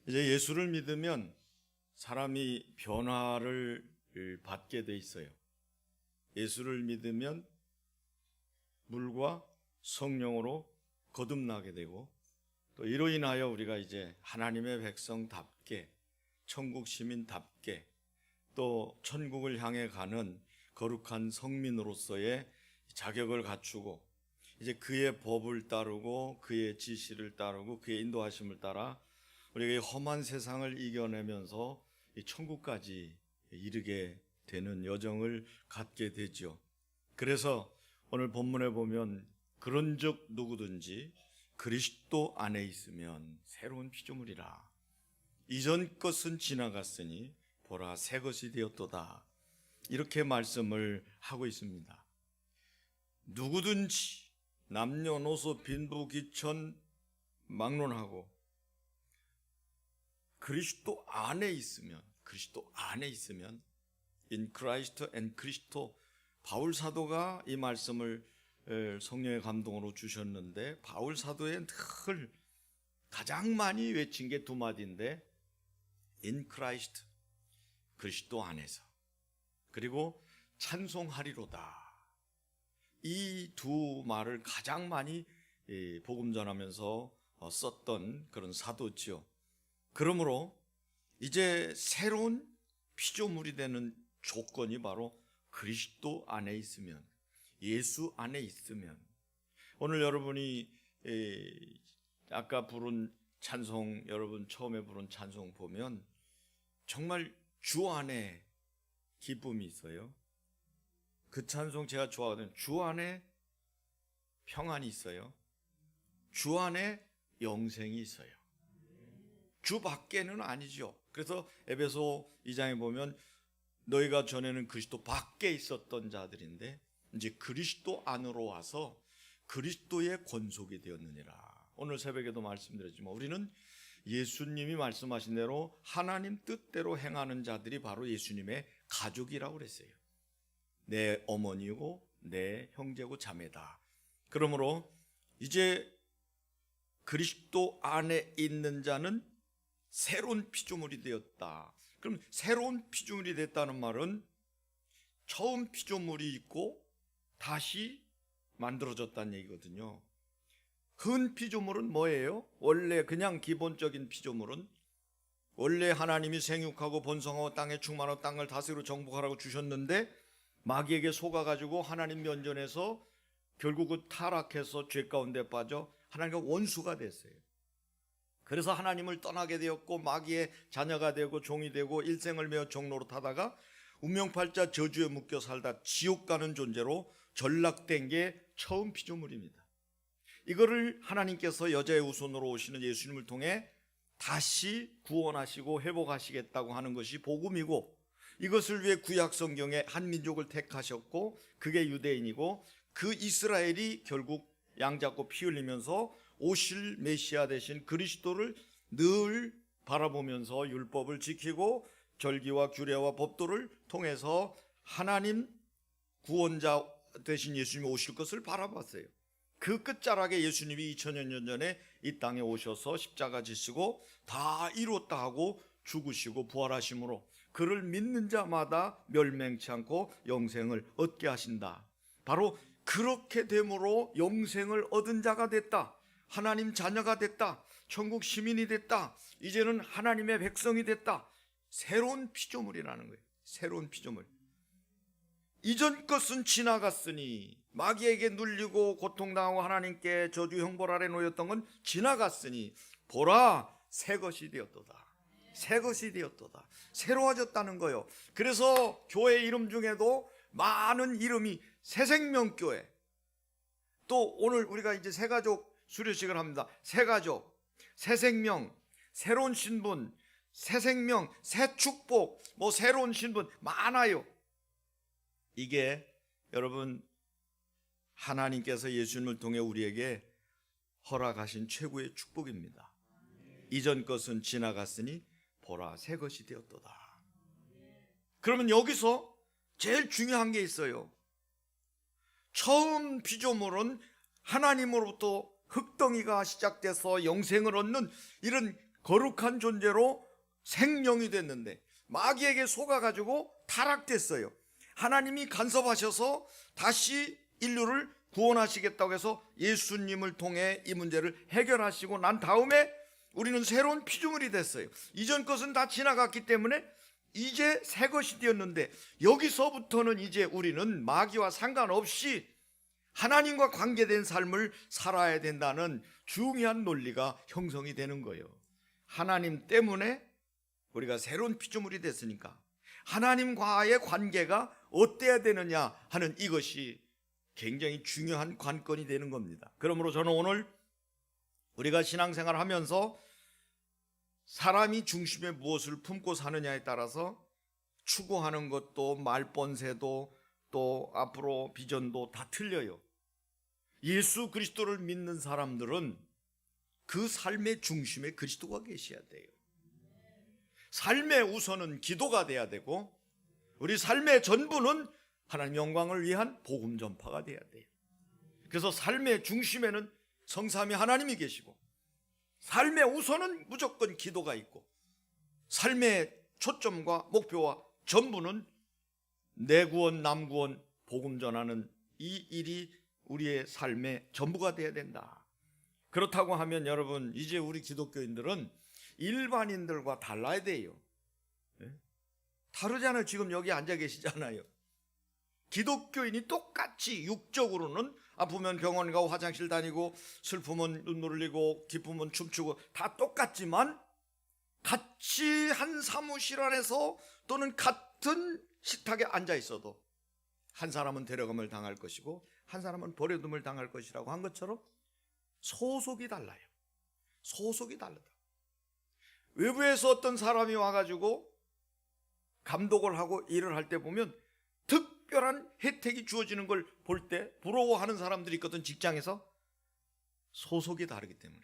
이제 예수를 믿으면 사람이 변화를 받게 돼 있어요. 예수를 믿으면 물과 성령으로 거듭나게 되고, 또 이로 인하여 우리가 이제 하나님의 백성답게, 천국 시민답게, 또 천국을 향해 가는 거룩한 성민으로서의 자격을 갖추고, 이제 그의 법을 따르고 그의 지시를 따르고 그의 인도하심을 따라 우리가 이 험한 세상을 이겨내면서 이 천국까지 이르게 되는 여정을 갖게 되죠. 그래서 오늘 본문에 보면 그런즉 누구든지 그리스도 안에 있으면 새로운 피조물이라. 이전 것은 지나갔으니 보라 새 것이 되었도다. 이렇게 말씀을 하고 있습니다. 누구든지 남녀노소 빈부귀천 막론하고 그리스도 안에 있으면 in Christ and Cristo, 바울 사도가 이 말씀을 성령의 감동으로 주셨는데, 바울 사도의 늘 가장 많이 외친 게 두 마디인데, in Christ, 그리스도 안에서, 그리고 찬송하리로다. 이 두 말을 가장 많이 복음 전하면서 썼던 그런 사도지요. 그러므로 이제 새로운 피조물이 되는 조건이 바로 그리스도 안에 있으면, 예수 안에 있으면. 오늘 여러분이 아까 부른 찬송, 여러분 처음에 부른 찬송 보면 정말 주 안에 기쁨이 있어요. 그 찬송 제가 좋아하거든요. 주 안에 평안이 있어요. 주 안에 영생이 있어요. 주 밖에는 아니죠. 그래서 에베소 2장에 보면 너희가 전에는 그리스도 밖에 있었던 자들인데 이제 그리스도 안으로 와서 그리스도의 권속이 되었느니라. 오늘 새벽에도 말씀드렸지만 우리는 예수님이 말씀하신 대로 하나님 뜻대로 행하는 자들이 바로 예수님의 가족이라고 그랬어요. 내 어머니고 내 형제고 자매다. 그러므로 이제 그리스도 안에 있는 자는 새로운 피조물이 되었다. 그럼 새로운 피조물이 됐다는 말은 처음 피조물이 있고 다시 만들어졌다는 얘기거든요. 흔 피조물은 뭐예요? 원래 그냥 기본적인 피조물은 원래 하나님이 생육하고 번성하고 땅에 충만하고 땅을 다스리고 정복하라고 주셨는데 마귀에게 속아가지고 하나님 면전에서 결국은 타락해서 죄 가운데 빠져 하나님과 원수가 됐어요. 그래서 하나님을 떠나게 되었고 마귀의 자녀가 되고 종이 되고 일생을 메어 종로로 타다가 운명팔자 저주에 묶여 살다 지옥 가는 존재로 전락된 게 처음 피조물입니다. 이거를 하나님께서 여자의 후손으로 오시는 예수님을 통해 다시 구원하시고 회복하시겠다고 하는 것이 복음이고, 이것을 위해 구약 성경에 한 민족을 택하셨고 그게 유대인이고, 그 이스라엘이 결국 양잡고 피 흘리면서 오실 메시아 되신 그리스도를 늘 바라보면서 율법을 지키고 절기와 규례와 법도를 통해서 하나님 구원자 되신 예수님이 오실 것을 바라봤어요. 그 끝자락에 예수님이 2000여 년 전에 이 땅에 오셔서 십자가 지시고 다 이루었다 하고 죽으시고 부활하심으로 그를 믿는 자마다 멸망치 않고 영생을 얻게 하신다. 바로 그렇게 됨으로 영생을 얻은 자가 됐다. 하나님 자녀가 됐다. 천국 시민이 됐다. 이제는 하나님의 백성이 됐다. 새로운 피조물이라는 거예요. 새로운 피조물. 이전 것은 지나갔으니, 마귀에게 눌리고 고통당하고 하나님께 저주 형벌 아래 놓였던 건 지나갔으니 보라 새 것이 되었도다. 새 것이 되었도다. 새로워졌다는 거예요. 그래서 교회 이름 중에도 많은 이름이 새생명교회, 또 오늘 우리가 이제 새가족 수료식을 합니다. 새가족, 새생명, 새로운 신분, 새생명, 새 축복, 뭐 새로운 신분 많아요. 이게 여러분 하나님께서 예수님을 통해 우리에게 허락하신 최고의 축복입니다. 이전 것은 지나갔으니 보라 새 것이 되었도다. 그러면 여기서 제일 중요한 게 있어요. 처음 피조물은 하나님으로부터 흙덩이가 시작돼서 영생을 얻는 이런 거룩한 존재로 생명이 됐는데 마귀에게 속아가지고 타락됐어요. 하나님이 간섭하셔서 다시 인류를 구원하시겠다고 해서 예수님을 통해 이 문제를 해결하시고 난 다음에 우리는 새로운 피조물이 됐어요. 이전 것은 다 지나갔기 때문에 이제 새 것이 되었는데, 여기서부터는 이제 우리는 마귀와 상관없이 하나님과 관계된 삶을 살아야 된다는 중요한 논리가 형성이 되는 거예요. 하나님 때문에 우리가 새로운 피조물이 됐으니까 하나님과의 관계가 어때야 되느냐 하는 이것이 굉장히 중요한 관건이 되는 겁니다. 그러므로 저는 오늘 우리가 신앙생활 하면서 사람이 중심에 무엇을 품고 사느냐에 따라서 추구하는 것도 말본세도 또 앞으로 비전도 다 틀려요. 예수 그리스도를 믿는 사람들은 그 삶의 중심에 그리스도가 계셔야 돼요. 삶의 우선은 기도가 돼야 되고, 우리 삶의 전부는 하나님 영광을 위한 복음 전파가 돼야 돼요. 그래서 삶의 중심에는 성삼위 하나님이 계시고, 삶의 우선은 무조건 기도가 있고, 삶의 초점과 목표와 전부는 내 구원 남 구원 복음 전하는 이 일이 우리의 삶의 전부가 돼야 된다. 그렇다고 하면 여러분, 이제 우리 기독교인들은 일반인들과 달라야 돼요. 다르잖아요. 지금 여기 앉아 계시잖아요. 기독교인이 똑같이 육적으로는 아프면 병원 가고 화장실 다니고 슬프면 눈물 흘리고 기쁘면 춤추고 다 똑같지만, 같이 한 사무실 안에서 또는 같은 식탁에 앉아 있어도 한 사람은 데려감을 당할 것이고 한 사람은 버려둠을 당할 것이라고 한 것처럼 소속이 달라요. 소속이 다르다. 외부에서 어떤 사람이 와가지고 감독을 하고 일을 할 때 보면 특별한 혜택이 주어지는 걸 볼 때 부러워하는 사람들이 있거든. 직장에서 소속이 다르기 때문에.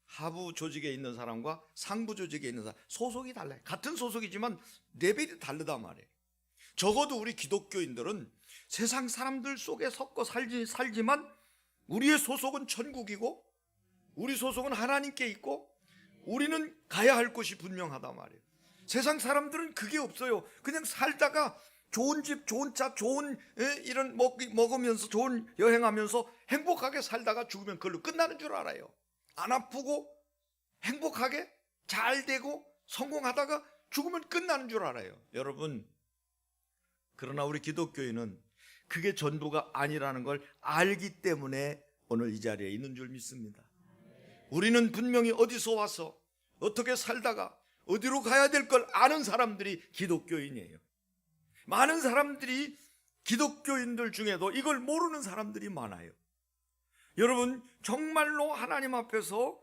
하부 조직에 있는 사람과 상부 조직에 있는 사람, 소속이 달라요. 같은 소속이지만 레벨이 다르단 말이에요. 적어도 우리 기독교인들은 세상 사람들 속에 섞어 살지만 우리의 소속은 천국이고 우리 소속은 하나님께 있고 우리는 가야 할 곳이 분명하단 말이에요. 세상 사람들은 그게 없어요. 그냥 살다가 좋은 집, 좋은 차, 좋은 이런 먹으면서 좋은 여행하면서 행복하게 살다가 죽으면 그걸로 끝나는 줄 알아요. 안 아프고 행복하게 잘 되고 성공하다가 죽으면 끝나는 줄 알아요. 여러분, 그러나 우리 기독교인은 그게 전부가 아니라는 걸 알기 때문에 오늘 이 자리에 있는 줄 믿습니다. 우리는 분명히 어디서 와서 어떻게 살다가 어디로 가야 될 걸 아는 사람들이 기독교인이에요. 많은 사람들이 기독교인들 중에도 이걸 모르는 사람들이 많아요. 여러분, 정말로 하나님 앞에서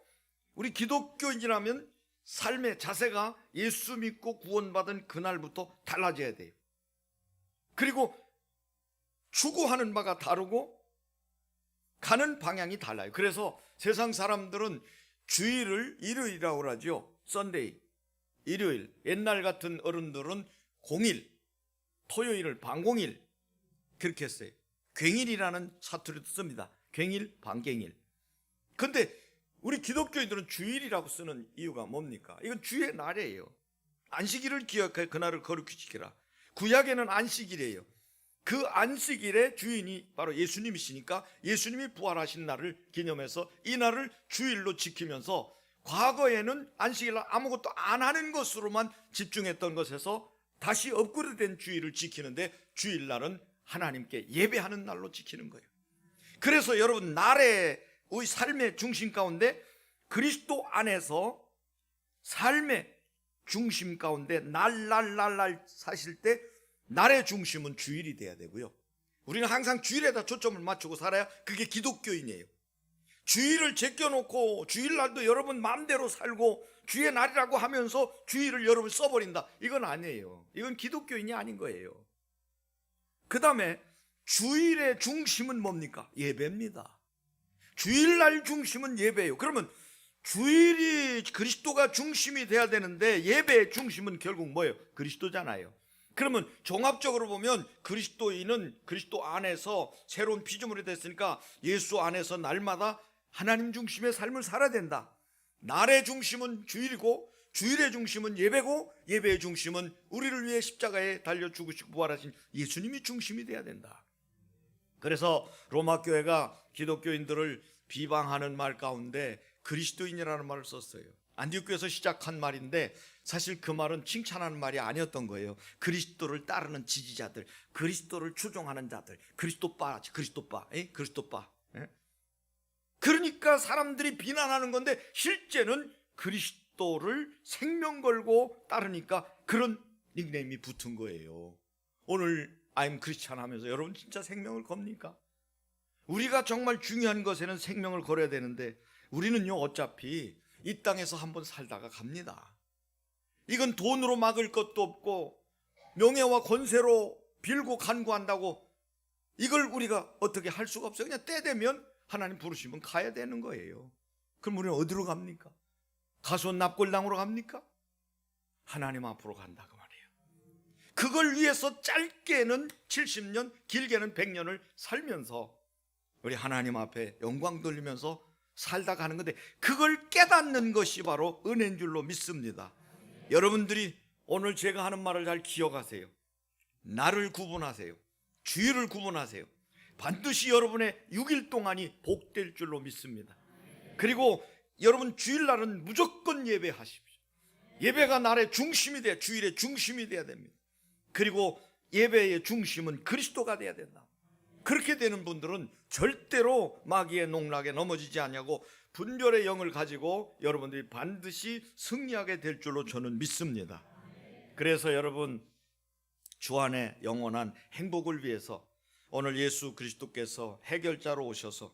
우리 기독교인이라면 삶의 자세가 예수 믿고 구원받은 그날부터 달라져야 돼요. 그리고 추구하는 바가 다르고 가는 방향이 달라요. 그래서 세상 사람들은 주일을 일요일이라고 그러죠. 썬데이, 일요일. 옛날 같은 어른들은 공일, 토요일을 반공일 그렇게 했어요. 괭일이라는 사투리도 씁니다. 괭일, 반갱일. 근데 우리 기독교인들은 주일이라고 쓰는 이유가 뭡니까? 이건 주의 날이에요. 안식일을 기억해 그날을 거룩히 지키라. 구약에는 안식일이에요. 그 안식일의 주인이 바로 예수님이시니까 예수님이 부활하신 날을 기념해서 이 날을 주일로 지키면서, 과거에는 안식일날 아무것도 안 하는 것으로만 집중했던 것에서 다시 업그레이드된 주일을 지키는데, 주일날은 하나님께 예배하는 날로 지키는 거예요. 그래서 여러분, 날의 우리 삶의 중심 가운데 그리스도 안에서 삶의 중심 가운데 날 사실 때 날의 중심은 주일이 돼야 되고요. 우리는 항상 주일에다 초점을 맞추고 살아야 그게 기독교인이에요. 주일을 제껴놓고 주일날도 여러분 마음대로 살고 주의 날이라고 하면서 주일을 여러분 써버린다, 이건 아니에요. 이건 기독교인이 아닌 거예요. 그 다음에 주일의 중심은 뭡니까? 예배입니다. 주일날 중심은 예배예요. 그러면 주일이 그리스도가 중심이 돼야 되는데 예배의 중심은 결국 뭐예요? 그리스도잖아요. 그러면 종합적으로 보면 그리스도인은 그리스도 안에서 새로운 피조물이 됐으니까 예수 안에서 날마다 하나님 중심의 삶을 살아야 된다. 날의 중심은 주일이고 주일의 중심은 예배고 예배의 중심은 우리를 위해 십자가에 달려 죽으시고 부활하신 예수님이 중심이 돼야 된다. 그래서 로마 교회가 기독교인들을 비방하는 말 가운데 그리스도인이라는 말을 썼어요. 안디옥 교회에서 시작한 말인데 사실 그 말은 칭찬하는 말이 아니었던 거예요. 그리스도를 따르는 지지자들, 그리스도를 추종하는 자들, 그리스도빠. 그러니까 사람들이 비난하는 건데 실제는 그리스도를 생명 걸고 따르니까 그런 닉네임이 붙은 거예요. 오늘 I'm Christian 하면서 여러분 진짜 생명을 겁니까? 우리가 정말 중요한 것에는 생명을 걸어야 되는데 우리는요 어차피 이 땅에서 한번 살다가 갑니다. 이건 돈으로 막을 것도 없고 명예와 권세로 빌고 간구한다고 이걸 우리가 어떻게 할 수가 없어요. 그냥 때 되면 하나님 부르시면 가야 되는 거예요. 그럼 우리는 어디로 갑니까? 가수원 납골당으로 갑니까? 하나님 앞으로 간다 그 말이에요. 그걸 위해서 짧게는 70년 길게는 100년을 살면서 우리 하나님 앞에 영광 돌리면서 살다 가는 건데 그걸 깨닫는 것이 바로 은혜인 줄로 믿습니다. 여러분들이 오늘 제가 하는 말을 잘 기억하세요. 날을 구분하세요. 주일을 구분하세요. 반드시 여러분의 6일 동안이 복될 줄로 믿습니다. 그리고 여러분 주일날은 무조건 예배하십시오. 예배가 날의 중심이 돼야, 주일의 중심이 돼야 됩니다. 그리고 예배의 중심은 그리스도가 돼야 된다. 그렇게 되는 분들은 절대로 마귀의 농락에 넘어지지 않냐고 분별의 영을 가지고 여러분들이 반드시 승리하게 될 줄로 저는 믿습니다. 그래서 여러분 주 안에 영원한 행복을 위해서 오늘 예수 그리스도께서 해결자로 오셔서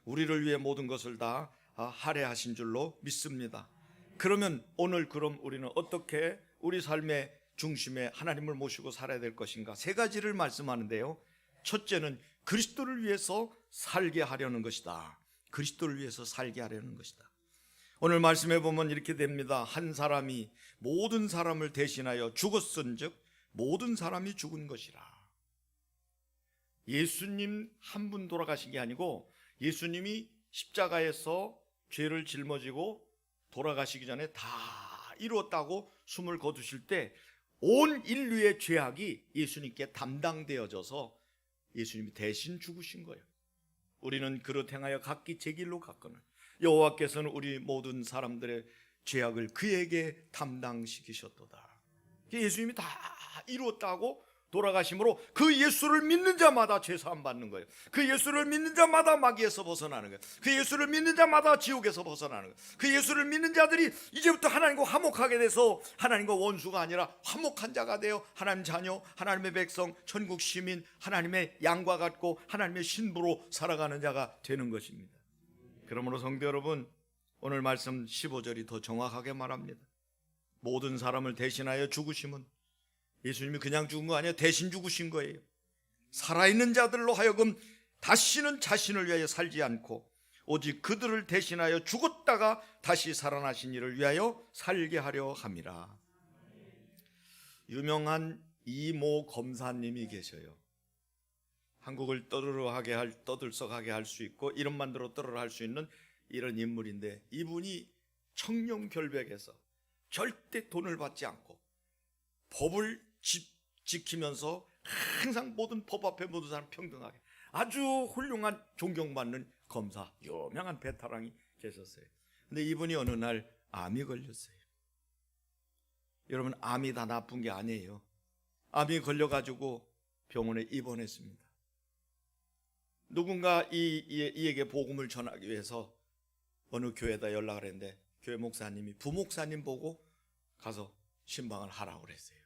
우리를 위해 모든 것을 다 할애하신 줄로 믿습니다. 그러면 오늘 그럼 우리는 어떻게 우리 삶의 중심에 하나님을 모시고 살아야 될 것인가? 세 가지를 말씀하는데요. 첫째는 그리스도를 위해서 살게 하려는 것이다. 그리스도를 위해서 살게 하려는 것이다. 오늘 말씀해 보면 이렇게 됩니다. 한 사람이 모든 사람을 대신하여 죽었은즉 모든 사람이 죽은 것이라. 예수님 한 분 돌아가신 게 아니고 예수님이 십자가에서 죄를 짊어지고 돌아가시기 전에 다 이루었다고 숨을 거두실 때 온 인류의 죄악이 예수님께 담당되어져서 예수님이 대신 죽으신 거예요. 우리는 그릇 행하여 각기 제 길로 갔거늘 여호와께서는 우리 모든 사람들의 죄악을 그에게 담당시키셨도다. 예수님이 다 이루었다고 돌아가심으로 그 예수를 믿는 자마다 죄사함 받는 거예요. 그 예수를 믿는 자마다 마귀에서 벗어나는 거예요. 그 예수를 믿는 자마다 지옥에서 벗어나는 거예요. 그 예수를 믿는 자들이 이제부터 하나님과 화목하게 돼서 하나님과 원수가 아니라 화목한 자가 되어 하나님 자녀, 하나님의 백성, 천국 시민, 하나님의 양과 같고 하나님의 신부로 살아가는 자가 되는 것입니다. 그러므로 성도 여러분, 오늘 말씀 15절이 더 정확하게 말합니다. 모든 사람을 대신하여 죽으심은 예수님이 그냥 죽은 거 아니에요. 대신 죽으신 거예요. 살아있는 자들로 하여금 다시는 자신을 위하여 살지 않고 오직 그들을 대신하여 죽었다가 다시 살아나신 이를 위하여 살게 하려 함이라. 유명한 이모 검사님이 계셔요. 한국을 떠들썩하게 할 수 있고 이름만 들어 떠들어 할 수 있는 이런 인물인데 이분이 청렴결백해서 절대 돈을 받지 않고 법을 지키면서 항상 모든 법 앞에 모든 사람 평등하게 아주 훌륭한 존경받는 검사, 유명한 베테랑이 계셨어요. 근데 이분이 어느 날 암이 걸렸어요. 여러분, 암이 다 나쁜 게 아니에요. 암이 걸려가지고 병원에 입원했습니다. 누군가 이에게 복음을 전하기 위해서 어느 교회에다 연락을 했는데 교회 목사님이 부목사님 보고 가서 신방을 하라고 그랬어요.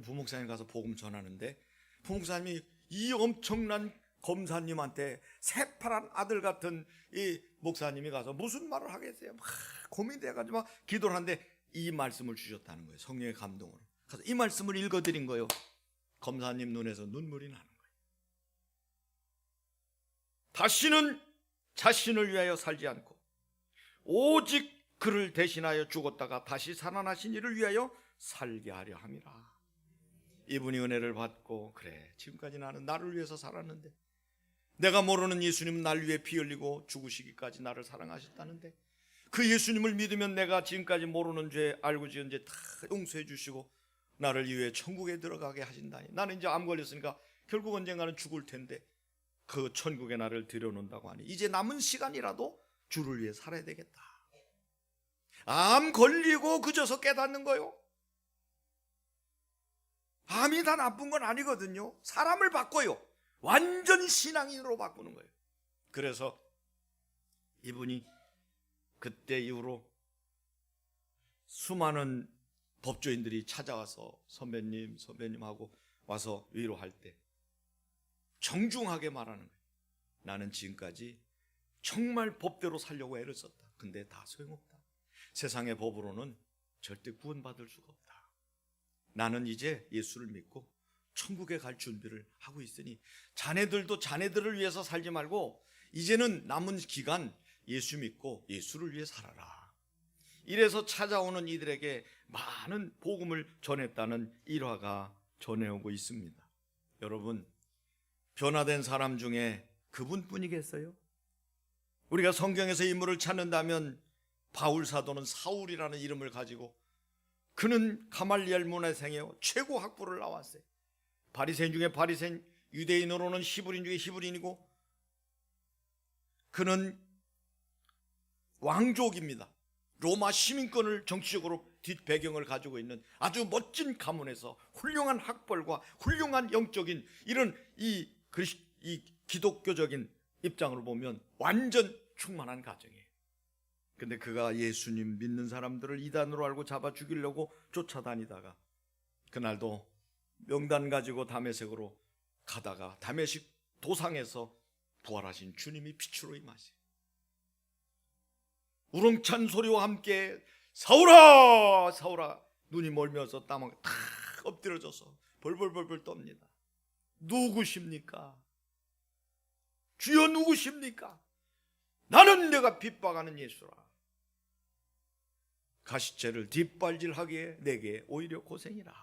부목사님 가서 복음 전하는데 부목사님이 이 엄청난 검사님한테 새파란 아들 같은 이 목사님이 가서 무슨 말을 하겠어요? 막 고민돼가지고 막 기도를 하는데 이 말씀을 주셨다는 거예요. 성령의 감동으로. 그래서 이 말씀을 읽어드린 거예요. 검사님 눈에서 눈물이 나는 거예요. 다시는 자신을 위하여 살지 않고 오직 그를 대신하여 죽었다가 다시 살아나신 이를 위하여 살게 하려 함이라. 이분이 은혜를 받고 그래 지금까지 나는 나를 위해서 살았는데 내가 모르는 예수님은 나를 위해 피 흘리고 죽으시기까지 나를 사랑하셨다는데 그 예수님을 믿으면 내가 지금까지 모르는 죄 알고 지은 죄 다 용서해 주시고 나를 이후에 천국에 들어가게 하신다니. 나는 이제 암 걸렸으니까 결국 언젠가는 죽을 텐데 그 천국에 나를 들여놓는다고 하니 이제 남은 시간이라도 주를 위해 살아야 되겠다. 암 걸리고 그저서 깨닫는 거요. 암이 다 나쁜 건 아니거든요. 사람을 바꿔요. 완전 신앙인으로 바꾸는 거예요. 그래서 이분이 그때 이후로 수많은 법조인들이 찾아와서 선배님 하고 와서 위로할 때 정중하게 말하는 거예요. 나는 지금까지 정말 법대로 살려고 애를 썼다. 근데 다 소용없다. 세상의 법으로는 절대 구원받을 수가 없다. 나는 이제 예수를 믿고 천국에 갈 준비를 하고 있으니 자네들도 자네들을 위해서 살지 말고 이제는 남은 기간 예수 믿고 예수를 위해 살아라. 이래서 찾아오는 이들에게 많은 복음을 전했다는 일화가 전해오고 있습니다. 여러분, 변화된 사람 중에 그분뿐이겠어요? 우리가 성경에서 인물을 찾는다면 바울 사도는 사울이라는 이름을 가지고 그는 가말리엘 문화생이요 최고 학부를 나왔어요. 바리새인 중에 바리새인, 유대인으로는 히브리인 중에 히브리인이고 그는 왕족입니다. 로마 시민권을 정치적으로 뒷배경을 가지고 있는 아주 멋진 가문에서 훌륭한 학벌과 훌륭한 영적인 이런 이 기독교적인 입장으로 보면 완전 충만한 가정이에요. 근데 그가 예수님 믿는 사람들을 이단으로 알고 잡아 죽이려고 쫓아다니다가 그날도 명단 가지고 다메섹으로 가다가 다메섹 도상에서 부활하신 주님이 빛으로 임하세요. 우렁찬 소리와 함께 사울아 사울아, 눈이 멀면서 땀을 탁 엎드려져서 벌벌벌벌 떱니다. 누구십니까? 주여 누구십니까? 나는 내가 핍박하는 예수라. 가시체를 뒷발질하기에 내게 오히려 고생이라.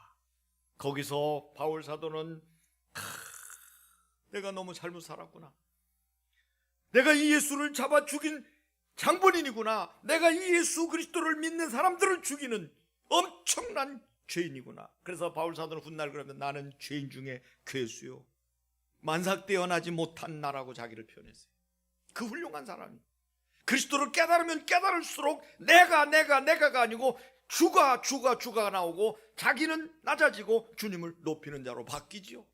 거기서 바울 사도는 내가 너무 잘못 살았구나. 내가 이 예수를 잡아 죽인 장본인이구나. 내가 이 예수 그리스도를 믿는 사람들을 죽이는 엄청난 죄인이구나. 그래서 바울 사도는 훗날 그러면 나는 죄인 중에 괴수요 만삭 태어나지 못한 나라고 자기를 표현했어요. 그 훌륭한 사람이 그리스도를 깨달으면 깨달을수록 내가가 아니고 주가 나오고 자기는 낮아지고 주님을 높이는 자로 바뀌지요.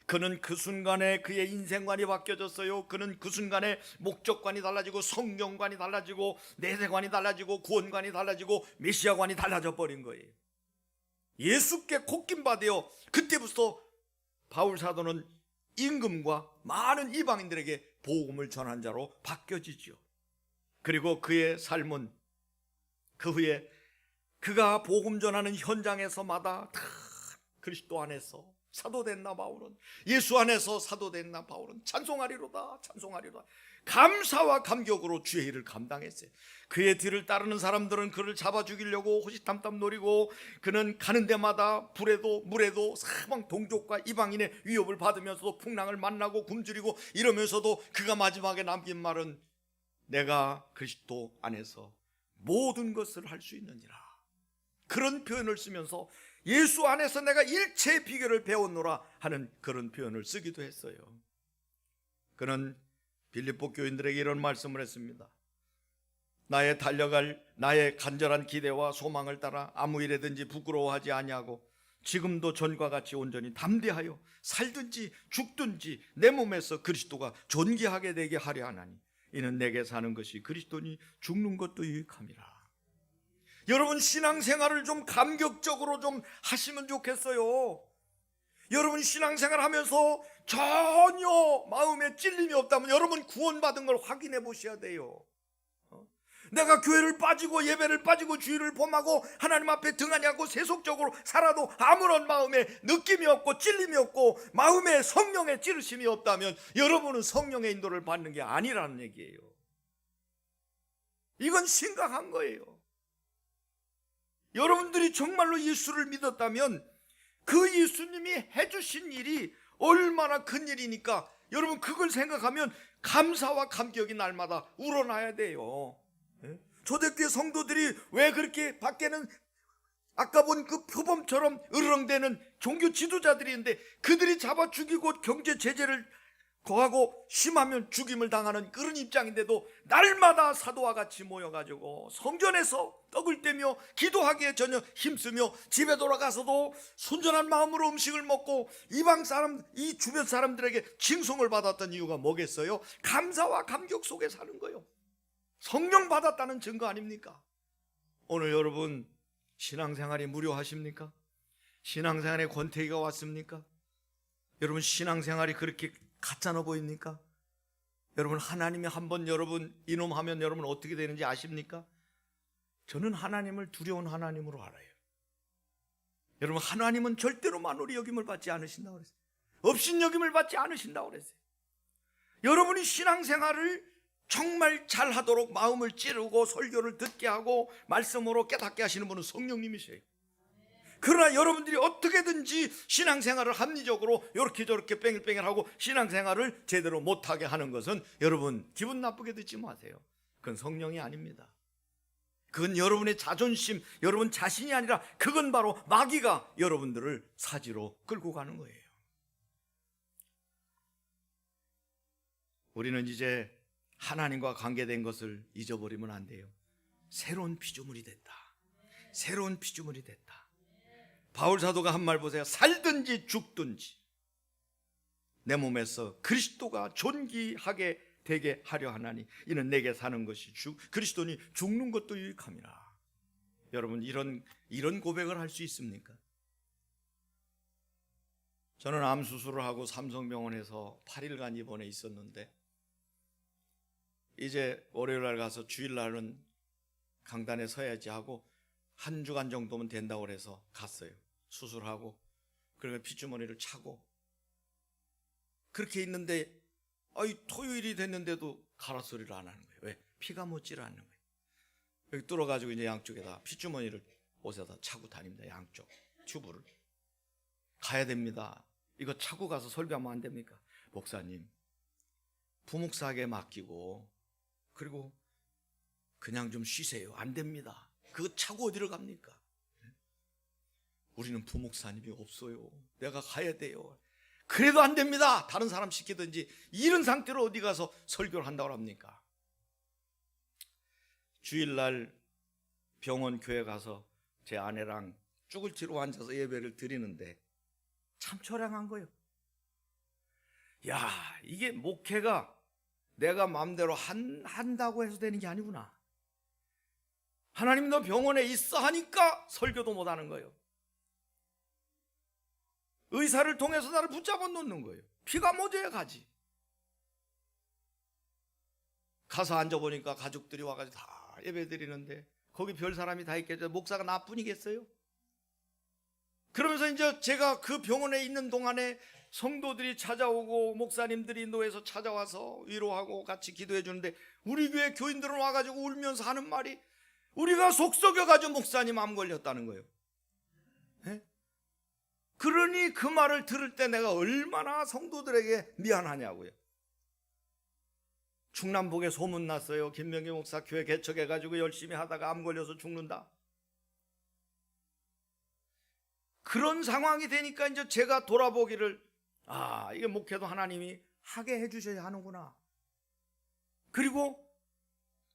그는 그 순간에 그의 인생관이 바뀌어졌어요. 그는 그 순간에 목적관이 달라지고 성경관이 달라지고 내세관이 달라지고 구원관이 달라지고 메시아관이 달라져 버린 거예요. 예수께 콧김받아요. 그때부터 바울 사도는 임금과 많은 이방인들에게 복음을 전한 자로 바뀌어지죠. 그리고 그의 삶은 그 후에 그가 복음 전하는 현장에서마다 다 그리스도 안에서 사도됐나 바울은, 예수 안에서 사도됐나 바울은 찬송하리로다 찬송하리로다 감사와 감격으로 주의 일을 감당했어요. 그의 뒤를 따르는 사람들은 그를 잡아 죽이려고 호시탐탐 노리고 그는 가는 데마다 불에도 물에도 사방 동족과 이방인의 위협을 받으면서도 풍랑을 만나고 굶주리고 이러면서도 그가 마지막에 남긴 말은 내가 그리스도 안에서 모든 것을 할 수 있느니라. 그런 표현을 쓰면서 예수 안에서 내가 일체의 비결을 배웠노라 하는 그런 표현을 쓰기도 했어요. 그는 빌립보 교인들에게 이런 말씀을 했습니다. 나의 달려갈 나의 간절한 기대와 소망을 따라 아무 일에든지 부끄러워하지 아니하고 지금도 전과 같이 온전히 담대하여 살든지 죽든지 내 몸에서 그리스도가 존귀하게 되게 하려 하나니 이는 내게 사는 것이 그리스도니 죽는 것도 유익함이라. 여러분 신앙생활을 좀 감격적으로 좀 하시면 좋겠어요. 여러분 신앙생활 하면서 전혀 마음에 찔림이 없다면 여러분 구원받은 걸 확인해 보셔야 돼요. 내가 교회를 빠지고 예배를 빠지고 주일을 범하고 하나님 앞에 등하냐고 세속적으로 살아도 아무런 마음에 느낌이 없고 찔림이 없고 마음에 성령의 찌르심이 없다면 여러분은 성령의 인도를 받는 게 아니라는 얘기예요. 이건 심각한 거예요. 여러분들이 정말로 예수를 믿었다면 그 예수님이 해주신 일이 얼마나 큰 일이니까 여러분 그걸 생각하면 감사와 감격이 날마다 우러나야 돼요. 초대교회 성도들이 왜 그렇게 밖에는 아까 본 그 표범처럼 으르렁대는 종교 지도자들인데 그들이 잡아 죽이고 경제 제재를 거하고 심하면 죽임을 당하는 그런 입장인데도 날마다 사도와 같이 모여가지고 성전에서 떡을 떼며 기도하기에 전혀 힘쓰며 집에 돌아가서도 순전한 마음으로 음식을 먹고 이방 사람, 이 주변 사람들에게 칭송을 받았던 이유가 뭐겠어요? 감사와 감격 속에 사는 거예요. 성령 받았다는 증거 아닙니까? 오늘 여러분 신앙생활이 무료하십니까? 신앙생활에 권태기가 왔습니까? 여러분 신앙생활이 그렇게 가짜나 보입니까? 여러분 하나님이 한번 여러분 이놈 하면 여러분 어떻게 되는지 아십니까? 저는 하나님을 두려운 하나님으로 알아요. 여러분 하나님은 절대로 만홀히 여김을 받지 않으신다고 그랬어요. 업신여김을 받지 않으신다고 그랬어요. 여러분이 신앙생활을 정말 잘하도록 마음을 찌르고 설교를 듣게 하고 말씀으로 깨닫게 하시는 분은 성령님이세요. 그러나 여러분들이 어떻게든지 신앙생활을 합리적으로 이렇게 저렇게 뺑글뺑글하고 신앙생활을 제대로 못하게 하는 것은 여러분 기분 나쁘게 듣지 마세요. 그건 성령이 아닙니다. 그건 여러분의 자존심, 여러분 자신이 아니라 그건 바로 마귀가 여러분들을 사지로 끌고 가는 거예요. 우리는 이제 하나님과 관계된 것을 잊어버리면 안 돼요. 새로운 피조물이 됐다. 새로운 피조물이 됐다. 바울 사도가 한 말 보세요. 살든지 죽든지 내 몸에서 그리스도가 존귀하게 되게 하려 하나니 이는 내게 사는 것이 그리스도니 죽는 것도 유익함이라. 여러분 이런 고백을 할 수 있습니까? 저는 암 수술을 하고 삼성병원에서 8일간 입원해 있었는데 이제 월요일날 가서 주일날은 강단에 서야지 하고 한 주간 정도면 된다고 그래서 갔어요. 수술하고 그리고 핏주머니를 차고 그렇게 있는데 토요일이 됐는데도 가라 소리를 안 하는 거예요. 왜? 피가 묻지를 않는 거예요. 여기 뚫어가지고 이제 양쪽에다 핏주머니를 옷에다 차고 다닙니다. 양쪽 튜브를 가야 됩니다. 이거 차고 가서 설교하면 안 됩니까? 목사님 부목사에게 맡기고 그리고 그냥 좀 쉬세요. 안 됩니다. 그거 차고 어디를 갑니까? 우리는 부목사님이 없어요. 내가 가야 돼요. 그래도 안 됩니다. 다른 사람 시키든지. 이런 상태로 어디 가서 설교를 한다고 합니까? 주일날 병원 교회 가서 제 아내랑 쭈글찌로 앉아서 예배를 드리는데 참 처량한 거예요. 야, 이게 목회가 내가 마음대로 한다고 해서 되는 게 아니구나. 하나님 너 병원에 있어 하니까 설교도 못하는 거예요. 의사를 통해서 나를 붙잡아 놓는 거예요. 피가 멎어야 가지. 가서 앉아보니까 가족들이 와가지고 다 예배 드리는데 거기 별 사람이 다 있겠죠. 목사가 나뿐이겠어요? 그러면서 이제 제가 그 병원에 있는 동안에 성도들이 찾아오고 목사님들이 인도해서 찾아와서 위로하고 같이 기도해 주는데 우리 교회 교인들은 와가지고 울면서 하는 말이 우리가 속 썩여가지고 목사님 암 걸렸다는 거예요. 네? 그러니 그 말을 들을 때 내가 얼마나 성도들에게 미안하냐고요. 충남북에 소문났어요. 김명기 목사 교회 개척해가지고 열심히 하다가 암 걸려서 죽는다. 그런 상황이 되니까 이제 제가 돌아보기를 이게 목회도 하나님이 하게 해주셔야 하는구나. 그리고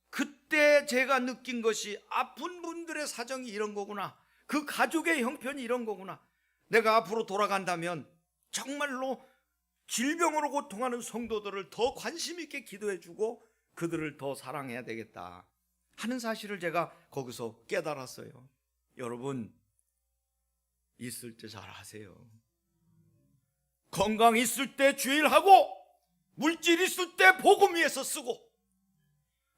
그때 제가 느낀 것이 아픈 분들의 사정이 이런 거구나. 그 가족의 형편이 이런 거구나. 내가 앞으로 돌아간다면 정말로 질병으로 고통하는 성도들을 더 관심 있게 기도해주고 그들을 더 사랑해야 되겠다 하는 사실을 제가 거기서 깨달았어요. 여러분 있을 때 잘 하세요. 건강 있을 때 주일하고 물질 있을 때 복음 위해서 쓰고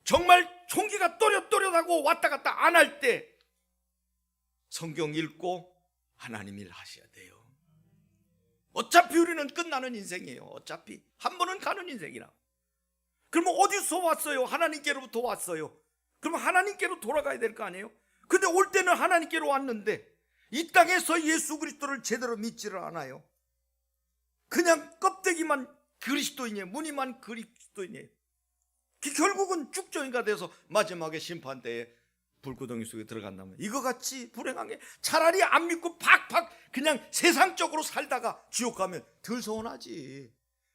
정말 총기가 또렷또렷하고 왔다 갔다 안 할 때 성경 읽고 하나님 일 하셔야 돼요. 어차피 우리는 끝나는 인생이에요. 어차피 한 번은 가는 인생이라. 그러면 어디서 왔어요? 하나님께로부터 왔어요. 그러면 하나님께로 돌아가야 될 거 아니에요? 근데 올 때는 하나님께로 왔는데 이 땅에서 예수 그리스도를 제대로 믿지를 않아요. 그냥 껍데기만 그리스도인이에요. 무늬만 그리스도인이에요. 결국은 쭉정이가 돼서 마지막에 심판대에 불구덩이 속에 들어간다면 이거 같이 불행한 게 차라리 안 믿고 팍팍 그냥 세상적으로 살다가 지옥 가면 덜 서운하지.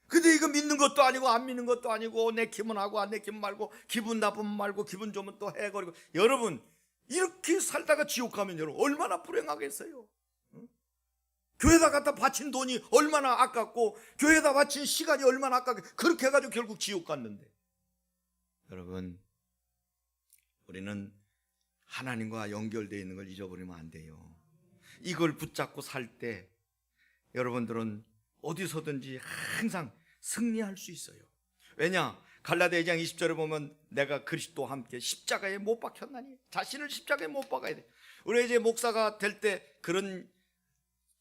근데 이거 믿는 것도 아니고 안 믿는 것도 아니고 내키면 하고 안 내키면 말고 기분 나쁘면 말고 기분 좋으면 또 해거리고. 여러분 이렇게 살다가 지옥 가면 여러분 얼마나 불행하겠어요. 교회에다 갖다 바친 돈이 얼마나 아깝고 교회에다 바친 시간이 얼마나 아깝고 그렇게 해가지고 결국 지옥 갔는데. 여러분 우리는 하나님과 연결되어 있는 걸 잊어버리면 안 돼요. 이걸 붙잡고 살 때 여러분들은 어디서든지 항상 승리할 수 있어요. 왜냐? 갈라디아 2장 20절에 보면 내가 그리스도와 함께 십자가에 못 박혔나니 자신을 십자가에 못 박아야 돼. 우리 이제 목사가 될 때 그런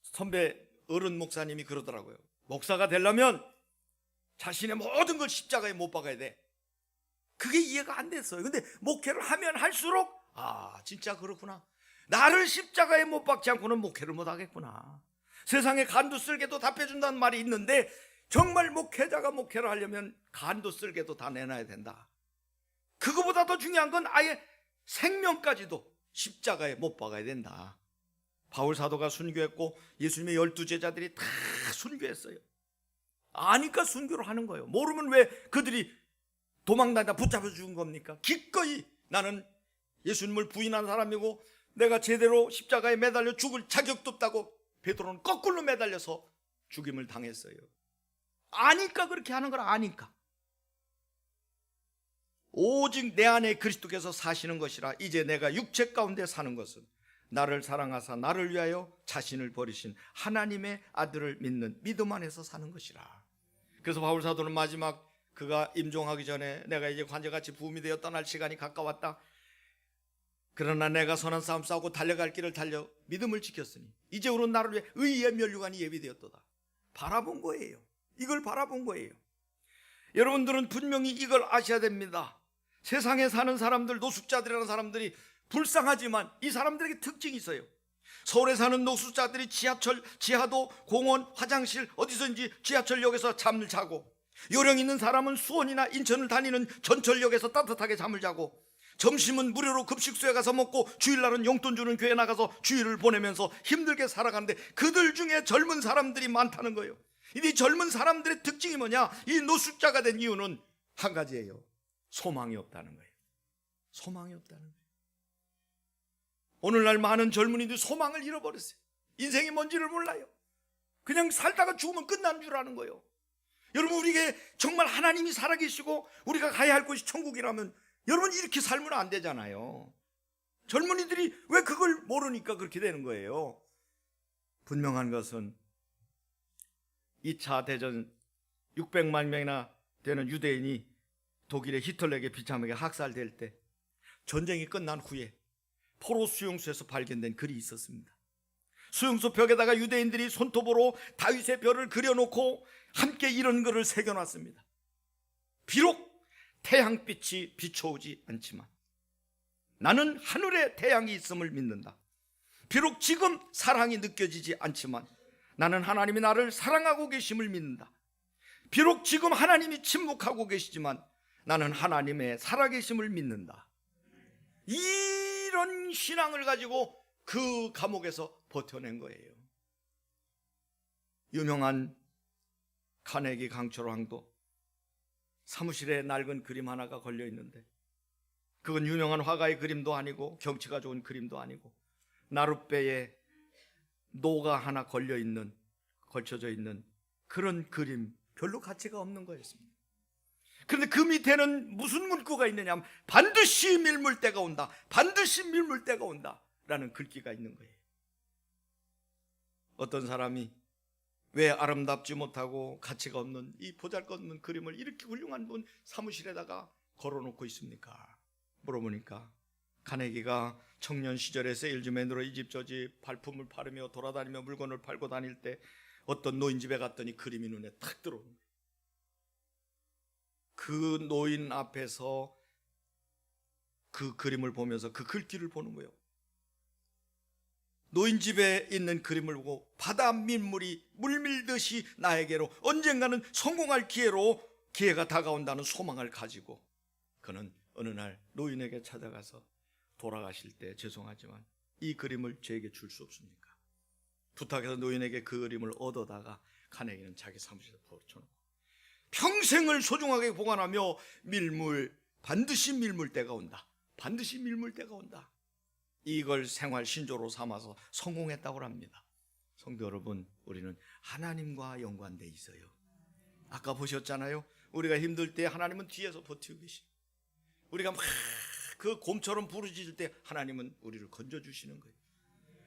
선배 어른 목사님이 그러더라고요. 목사가 되려면 자신의 모든 걸 십자가에 못 박아야 돼. 그게 이해가 안 됐어요. 근데 목회를 하면 할수록 진짜 그렇구나. 나를 십자가에 못 박지 않고는 목회를 못 하겠구나. 세상에 간도 쓸개도 다 빼준다는 말이 있는데 정말 목회자가 목회를 하려면 간도 쓸개도 다 내놔야 된다. 그거보다 더 중요한 건 아예 생명까지도 십자가에 못 박아야 된다. 바울 사도가 순교했고 예수님의 12제자들이 다 순교했어요. 아니까 순교를 하는 거예요. 모르면 왜 그들이 도망다니다 붙잡아 죽은 겁니까? 기꺼이 나는 예수님을 부인한 사람이고 내가 제대로 십자가에 매달려 죽을 자격도 없다고 베드로는 거꾸로 매달려서 죽임을 당했어요. 아니까 그렇게 하는 걸 아니까. 오직 내 안에 그리스도께서 사시는 것이라 이제 내가 육체 가운데 사는 것은 나를 사랑하사 나를 위하여 자신을 버리신 하나님의 아들을 믿는 믿음 안에서 사는 것이라. 그래서 바울 사도는 마지막 그가 임종하기 전에 내가 이제 관제같이 부음이 되어 떠날 시간이 가까웠다. 그러나 내가 선한 싸움 싸우고 달려갈 길을 달려 믿음을 지켰으니 이제후로는 나를 위해 의의 면류관이 예비되었도다. 바라본 거예요. 이걸 바라본 거예요. 여러분들은 분명히 이걸 아셔야 됩니다. 세상에 사는 사람들, 노숙자들이라는 사람들이 불쌍하지만 이 사람들에게 특징이 있어요. 서울에 사는 노숙자들이 지하철, 지하도, 공원, 화장실 어디서든지 지하철역에서 잠을 자고, 요령 있는 사람은 수원이나 인천을 다니는 전철역에서 따뜻하게 잠을 자고, 점심은 무료로 급식소에 가서 먹고 주일날은 용돈 주는 교회 나가서 주일을 보내면서 힘들게 살아가는데 그들 중에 젊은 사람들이 많다는 거예요. 이 젊은 사람들의 특징이 뭐냐? 이 노숙자가 된 이유는 한 가지예요. 소망이 없다는 거예요. 소망이 없다는 거예요. 오늘날 많은 젊은이들이 소망을 잃어버렸어요. 인생이 뭔지를 몰라요. 그냥 살다가 죽으면 끝나는 줄 아는 거예요. 여러분, 우리에게 정말 하나님이 살아계시고 우리가 가야 할 곳이 천국이라면 여러분 이렇게 살면 안 되잖아요. 젊은이들이 왜 그걸 모르니까 그렇게 되는 거예요. 분명한 것은 2차 대전 600만 명이나 되는 유대인이 독일의 히틀러에게 비참하게 학살될 때 전쟁이 끝난 후에 포로 수용소에서 발견된 글이 있었습니다. 수용소 벽에다가 유대인들이 손톱으로 다윗의 별을 그려놓고 함께 이런 글을 새겨놨습니다. 비록 태양빛이 비춰오지 않지만 나는 하늘에 태양이 있음을 믿는다. 비록 지금 사랑이 느껴지지 않지만 나는 하나님이 나를 사랑하고 계심을 믿는다. 비록 지금 하나님이 침묵하고 계시지만 나는 하나님의 살아계심을 믿는다. 이런 신앙을 가지고 그 감옥에서 버텨낸 거예요. 유명한 카네기 강철 왕도 사무실에 낡은 그림 하나가 걸려 있는데 그건 유명한 화가의 그림도 아니고 경치가 좋은 그림도 아니고 나룻배에 노가 하나 걸쳐져 있는 그런 그림, 별로 가치가 없는 거였습니다. 그런데 그 밑에는 무슨 문구가 있느냐 하면 반드시 밀물 때가 온다, 반드시 밀물 때가 온다 라는 글귀가 있는 거예요. 어떤 사람이 왜 아름답지 못하고 가치가 없는 이 보잘것없는 그림을 이렇게 훌륭한 분 사무실에다가 걸어놓고 있습니까? 물어보니까 카네기가 청년 시절에 세일즈맨으로 이 집 저 집 발품을 팔으며 돌아다니며 물건을 팔고 다닐 때 어떤 노인집에 갔더니 그림이 눈에 탁 들어오는 거예요. 그 노인 앞에서 그 그림을 보면서 그 글귀를 보는 거예요. 노인집에 있는 그림을 보고 바다 민물이 물밀듯이 나에게로 언젠가는 성공할 기회가 다가온다는 소망을 가지고 그는 어느 날 노인에게 찾아가서 돌아가실 때 죄송하지만 이 그림을 저에게 줄 수 없습니까? 부탁해서 노인에게 그 그림을 얻어다가 카네기는 자기 사무실에 붙여놓고 평생을 소중하게 보관하며 반드시 밀물 때가 온다. 반드시 밀물 때가 온다. 이걸 생활 신조로 삼아서 성공했다고 합니다. 성도 여러분, 우리는 하나님과 연관돼 있어요. 아까 보셨잖아요. 우리가 힘들 때 하나님은 뒤에서 버티고 계시. 우리가 막 그 곰처럼 부르짖을 때 하나님은 우리를 건져주시는 거예요.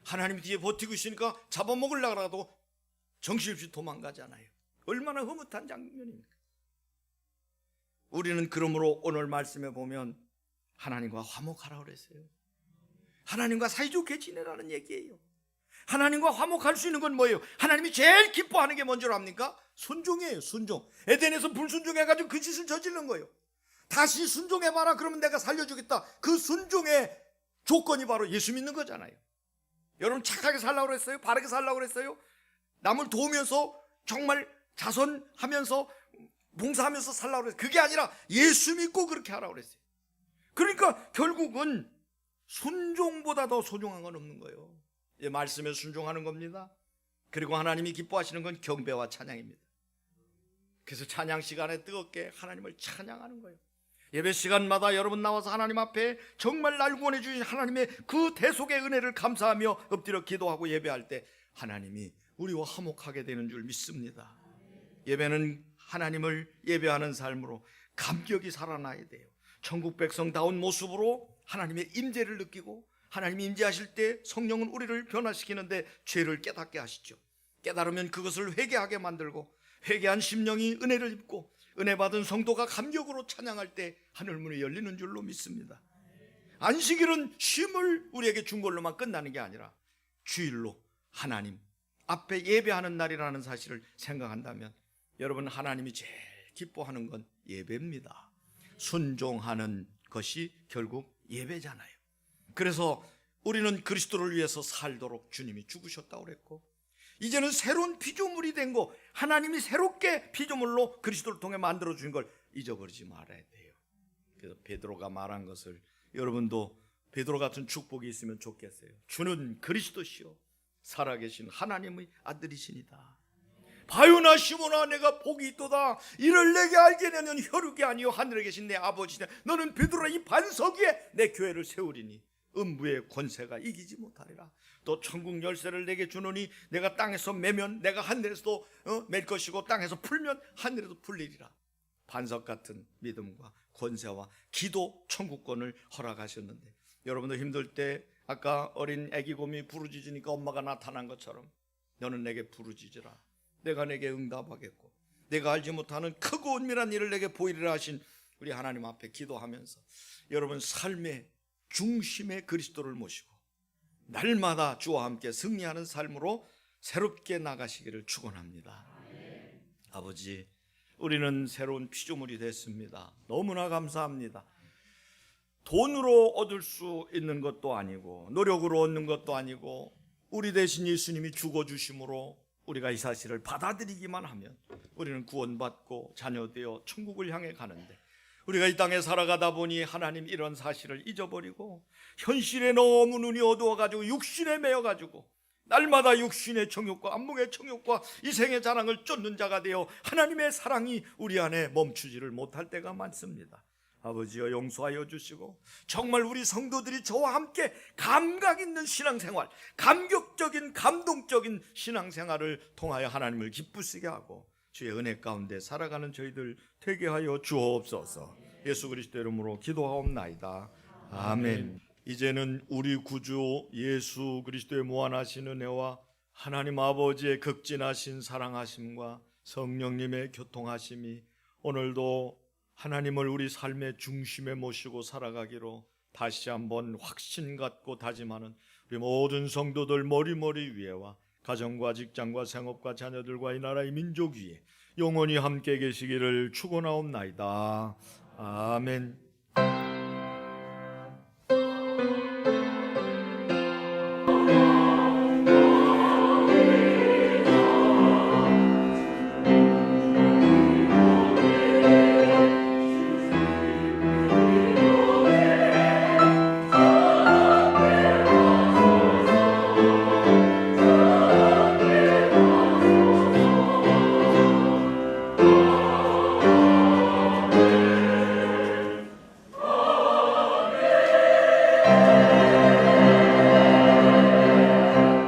하나님이 뒤에 버티고 있으니까 잡아먹으려고 하도 정신없이 도망가잖아요. 얼마나 흐뭇한 장면입니까? 우리는 그러므로 오늘 말씀에 보면 하나님과 화목하라고 그랬어요. 하나님과 사이좋게 지내라는 얘기예요. 하나님과 화목할 수 있는 건 뭐예요? 하나님이 제일 기뻐하는 게 뭔지 압니까? 순종이에요. 순종. 에덴에서 불순종해가지고 그 짓을 저지른 거예요. 다시 순종해봐라 그러면 내가 살려주겠다. 그 순종의 조건이 바로 예수 믿는 거잖아요. 여러분 착하게 살라고 그랬어요? 바르게 살라고 그랬어요? 남을 도우면서 정말 자선하면서 봉사하면서 살라고 그랬어요. 그게 아니라 예수 믿고 그렇게 하라고 그랬어요. 그러니까 결국은 순종보다 더 소중한 건 없는 거예요. 이 말씀에 순종하는 겁니다. 그리고 하나님이 기뻐하시는 건 경배와 찬양입니다. 그래서 찬양 시간에 뜨겁게 하나님을 찬양하는 거예요. 예배 시간마다 여러분 나와서 하나님 앞에 정말 날 구원해 주신 하나님의 그 대속의 은혜를 감사하며 엎드려 기도하고 예배할 때 하나님이 우리와 화목하게 되는 줄 믿습니다. 예배는 하나님을 예배하는 삶으로 감격이 살아나야 돼요. 천국 백성다운 모습으로 하나님의 임재를 느끼고, 하나님이 임재하실 때 성령은 우리를 변화시키는데 죄를 깨닫게 하시죠. 깨달으면 그것을 회개하게 만들고, 회개한 심령이 은혜를 입고 은혜 받은 성도가 감격으로 찬양할 때 하늘문이 열리는 줄로 믿습니다. 안식일은 쉼을 우리에게 준 걸로만 끝나는 게 아니라 주일로 하나님 앞에 예배하는 날이라는 사실을 생각한다면 여러분, 하나님이 제일 기뻐하는 건 예배입니다. 순종하는 것이 결국 예배잖아요. 그래서 우리는 그리스도를 위해서 살도록 주님이 죽으셨다고 그랬고, 이제는 새로운 피조물이 된 거, 하나님이 새롭게 피조물로 그리스도를 통해 만들어 주신 걸 잊어버리지 말아야 돼요. 그래서 베드로가 말한 것을 여러분도 베드로 같은 축복이 있으면 좋겠어요. 주는 그리스도시요 살아계신 하나님의 아들이시니다. 바요나 시모나 내가 복이 있도다. 이를 내게 알게 되는 혈육이 아니요 하늘에 계신 내 아버지냐. 너는 베드로라 이 반석 위에 내 교회를 세우리니 음부의 권세가 이기지 못하리라. 또 천국 열쇠를 내게 주노니 내가 땅에서 매면 내가 하늘에서도 맬 것이고 땅에서 풀면 하늘에도 풀리리라. 반석 같은 믿음과 권세와 기도 천국권을 허락하셨는데, 여러분도 힘들 때 아까 어린 아기곰이 부르짖으니까 엄마가 나타난 것처럼 너는 내게 부르짖으라. 내가 내게 응답하겠고 내가 알지 못하는 크고 은밀한 일을 내게 보이리라 하신 우리 하나님 앞에 기도하면서 여러분 삶의 중심에 그리스도를 모시고 날마다 주와 함께 승리하는 삶으로 새롭게 나가시기를 축원합니다. 아버지, 우리는 새로운 피조물이 됐습니다. 너무나 감사합니다. 돈으로 얻을 수 있는 것도 아니고 노력으로 얻는 것도 아니고 우리 대신 예수님이 죽어주심으로 우리가 이 사실을 받아들이기만 하면 우리는 구원받고 자녀되어 천국을 향해 가는데, 우리가 이 땅에 살아가다 보니 하나님 이런 사실을 잊어버리고 현실에 너무 눈이 어두워가지고 육신에 매여가지고 날마다 육신의 정욕과 안목의 정욕과 이생의 자랑을 쫓는 자가 되어 하나님의 사랑이 우리 안에 멈추지를 못할 때가 많습니다. 아버지여 용서하여 주시고 정말 우리 성도들이 저와 함께 감각 있는 신앙생활, 감격적인 감동적인 신앙생활을 통하여 하나님을 기쁘시게 하고 주의 은혜 가운데 살아가는 저희들 되게 하여 주옵소서. 예수 그리스도 이름으로 기도하옵나이다. 아멘. 이제는 우리 구주 예수 그리스도의 무한하신 은혜와 하나님 아버지의 극진하신 사랑하심과 성령님의 교통하심이 오늘도 하나님을 우리 삶의 중심에 모시고 살아가기로 다시 한번 확신 갖고 다짐하는 우리 모든 성도들 머리머리 위에와 가정과 직장과 생업과 자녀들과 이 나라의 민족 위에 영원히 함께 계시기를 축원하옵나이다. 아멘.